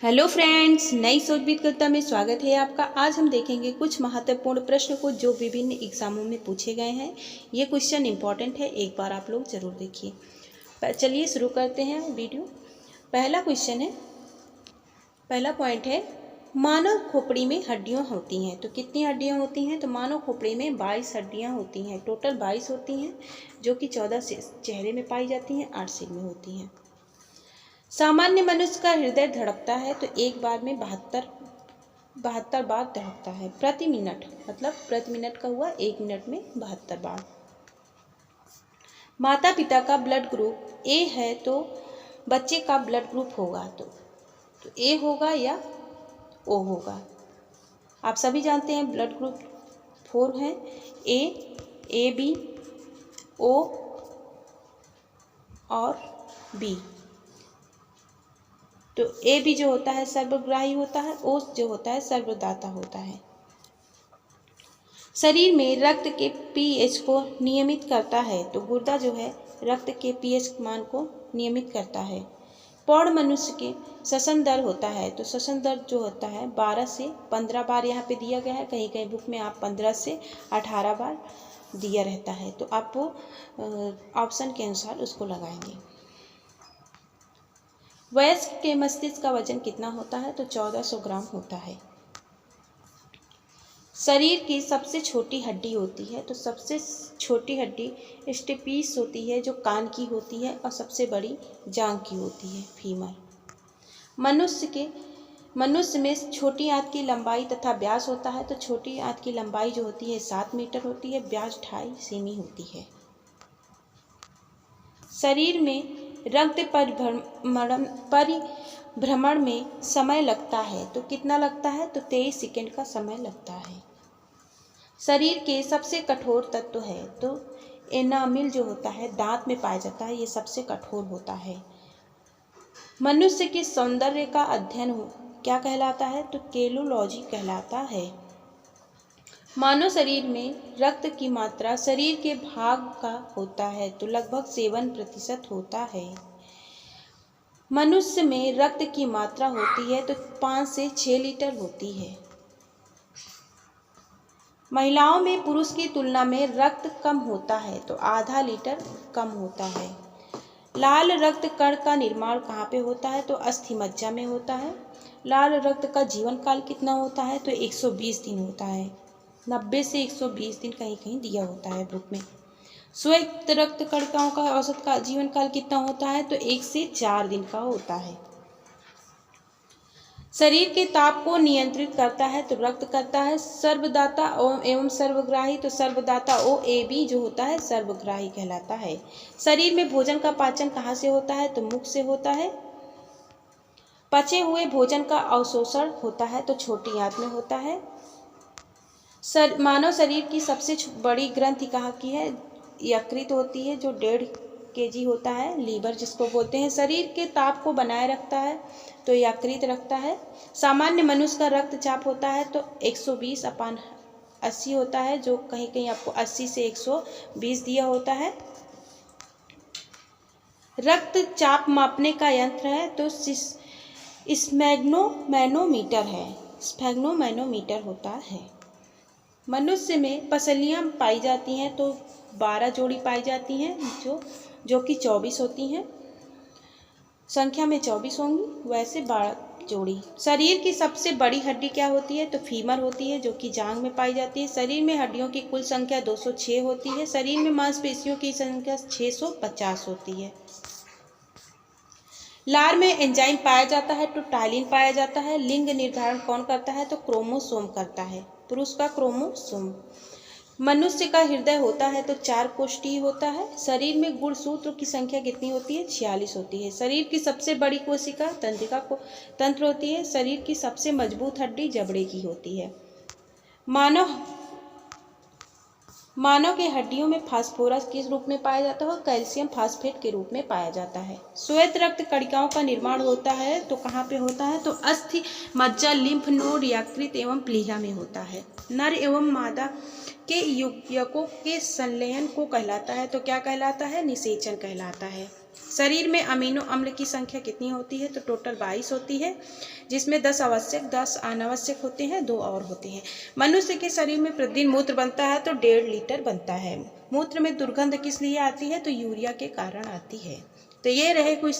Hello friends, नई सोच विद्वता में स्वागत है आपका। आज हम देखेंगे कुछ महत्वपूर्ण प्रश्न को जो विभिन्न एग्जामों में पूछे गए हैं। ये क्वेश्चन इंपॉर्टेंट है, एक बार आप लोग जरूर देखिए। चलिए शुरू करते हैं वीडियो। पहला क्वेश्चन है, पहला पॉइंट है, मानव खोपड़ी में हड्डियां होती हैं तो कितनी हड्डियां होती हैं? तो मानव खोपड़ी में 22 हड्डियां होती हैं, टोटल 22 होती हैं, जो कि 14 चेहरे में पाई जाती हैं, 8 सिर में होती हैं। सामान्य मनुष्य का हृदय धड़कता है तो एक बार में 72 बार धड़कता है प्रति मिनट, मतलब प्रति मिनट का हुआ 1 मिनट में 72 बार। माता पिता का ब्लड ग्रुप ए है तो बच्चे का ब्लड ग्रुप होगा तो ए होगा या ओ होगा? आप सभी जानते हैं ब्लड ग्रुप 4 हैं, ए बी, ओ और बी। तो ए बी जो होता है सर्वग्राही होता है, ओ जो होता है सर्वदाता होता है। शरीर में रक्त के पीएच को नियमित करता है तो गुर्दा जो है रक्त के पीएच मान को नियमित करता है। पौड़ मनुष्य के श्वसन दर होता है तो श्वसन दर जो होता है 12 से 15 बार यहाँ पे दिया गया है, कहीं कहीं बुक में आप 15 से 18 बार दिया रहता है, तो आप वो ऑप्शन के अनुसार उसको लगाएंगे। वयस्क के मस्तिष्क का वजन कितना होता है? तो 1400 ग्राम होता है। शरीर की सबसे छोटी हड्डी होती है तो सबसे छोटी हड्डी स्टेपीस होती है जो कान की होती है, और सबसे बड़ी जांघ की होती है, फीमर। मनुष्य में छोटी आंत की लंबाई तथा व्यास होता है तो छोटी आंत की लंबाई जो होती है 7 मीटर होती है, व्यास 2.5 सेमी होती है। शरीर में रक्त परिभ्रमण में समय लगता है तो कितना लगता है? तो 23 सेकंड का समय लगता है। शरीर के सबसे कठोर तत्व है तो एनामिल जो होता है दांत में पाया जाता है, ये सबसे कठोर होता है। मनुष्य के सौंदर्य का अध्ययन क्या कहलाता है? तो केलोलॉजी कहलाता है। मानव शरीर में रक्त की मात्रा शरीर के भाग का होता है तो लगभग 7% होता है। मनुष्य में रक्त की मात्रा होती है तो 5 से 6 लीटर होती है। महिलाओं में पुरुष की तुलना में रक्त कम होता है तो आधा लीटर कम होता है। लाल रक्त कण का निर्माण कहाँ पे होता है? तो अस्थि मज्जा में होता है। लाल रक्त का जीवन काल कितना होता है? तो 120 दिन होता है, 90 से 120 दिन कहीं कहीं दिया होता है बुक में। श्वेत रक्त कणिकाओं का औसत का जीवन काल कितना होता है? तो 1 से 4 दिन का होता है। शरीर के ताप को नियंत्रित करता है तो रक्त करता है सर्वदाता एवं सर्वग्राही, तो सर्वदाता ओ ए बी जो होता है सर्वग्राही कहलाता है। शरीर में भोजन का पाचन कहाँ से होता है? तो मुख से होता है। पचे हुए भोजन का अवशोषण होता है तो छोटी आंत में होता है। मानव शरीर की सबसे बड़ी ग्रंथि कहाँ की है? यकृत होती है जो 1.5 kg होता है, लीवर जिसको बोलते हैं। शरीर के ताप को बनाए रखता है तो यकृत रखता है। सामान्य मनुष्य का रक्तचाप होता है तो 120/80 होता है, जो कहीं कहीं आपको 80 से 120 दिया होता है। रक्तचाप मापने का यंत्र है तो स्फेग्नोमैनोमीटर है, स्फेग्नोमैनोमीटर होता है। मनुष्य में पसलियाँ पाई जाती हैं तो 12 जोड़ी पाई जाती हैं, जो कि 24 होती हैं, संख्या में 24 होंगी, वैसे 12 जोड़ी। शरीर की सबसे बड़ी हड्डी क्या होती है? तो फीमर होती है जो कि जांघ में पाई जाती है। शरीर में हड्डियों की कुल संख्या 206 होती है। शरीर में मांसपेशियों की संख्या 650 होती है। लार में एंजाइम पाया जाता है तो टाइलिन पाया जाता है। लिंग निर्धारण कौन करता है? तो क्रोमोसोम करता है, पुरुष का क्रोमोसोम। मनुष्य का हृदय होता है तो 4 कोष्ठीय होता है। शरीर में गुणसूत्र की संख्या कितनी होती है? 46 होती है। शरीर की सबसे बड़ी कोशिका तंत्र होती है। शरीर की सबसे मजबूत हड्डी जबड़े की होती है। मानव के हड्डियों में फास्फोरस किस रूप में पाया जाता है? कैल्शियम फास्फेट के रूप में पाया जाता है। श्वेत रक्त कणिकाओं का निर्माण होता है तो कहाँ पे होता है? तो अस्थि मज्जा, लिम्फ नोड, यकृत एवं प्लीहा में होता है। नर एवं मादा के युग्यकों के संलयन को कहलाता है तो क्या कहलाता है? निषेचन कहलाता है। शरीर में अमीनो अम्ल की संख्या कितनी होती है? तो टोटल 22 होती है, जिसमें 10 आवश्यक 10 अनावश्यक होते हैं, 2 और होते हैं। मनुष्य के शरीर में प्रतिदिन मूत्र बनता है तो 1.5 लीटर बनता है। मूत्र में दुर्गंध किस लिए आती है? तो यूरिया के कारण आती है। तो ये रहे कुछ